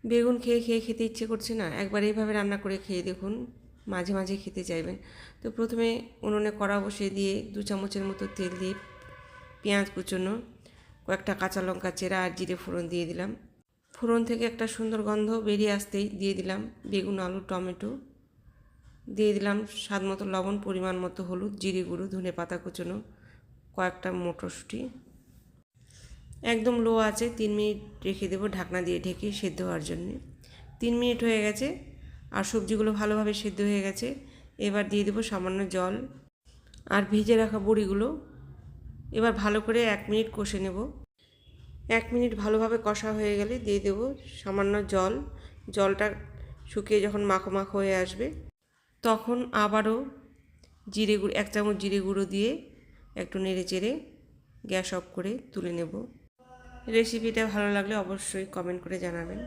বেগুন খেয়ে খেয়ে খেতে ইচ্ছে করছে না, একবার এইভাবে রান্না করে খেয়ে দেখুন, মাঝে মাঝে খেতে চাইবেন। তো প্রথমে উনুনে কড়া বসিয়ে দিয়ে 2 চামচের মতো তেল দিয়ে পেঁয়াজ কুচোনো, কয়েকটা কাঁচা লঙ্কা চেরা আর জিরে ফোড়ন দিয়ে দিলাম। ফোড়ন থেকে একটা সুন্দর গন্ধ বেরিয়ে আসতেই দিয়ে দিলাম বেগুন, আলু, টমেটো, দিয়ে দিলাম স্বাদ মতো লবণ, পরিমাণ মতো হলুদ, জিরে গুঁড়ো, ধনে পাতা কুচোনো, কয়েকটা মটরশুঁটি। একদম লো আছে 3 মিনিট রেখে দেবো ঢাকনা দিয়ে ঢেকে সেদ্ধ হওয়ার জন্যে। 3 মিনিট হয়ে গেছে আর সবজিগুলো ভালোভাবে সেদ্ধ হয়ে গেছে। এবার দিয়ে দেবো সামান্য জল আর ভেজে রাখা বড়িগুলো। এবার ভালো করে 1 মিনিট কষে নেব। 1 মিনিট ভালোভাবে কষা হয়ে গেলে দিয়ে দেবো সামান্য জল। জলটা শুকিয়ে যখন মাখো মাখো হয়ে আসবে তখন আবারও জিরে গুঁড়ো, 1 চামচ জিরে গুঁড়ো দিয়ে একটু নেড়ে চেড়ে গ্যাস অফ করে তুলে নেব। রেসিপিটা ভালো লাগলে অবশ্যই কমেন্ট করে জানাবেন।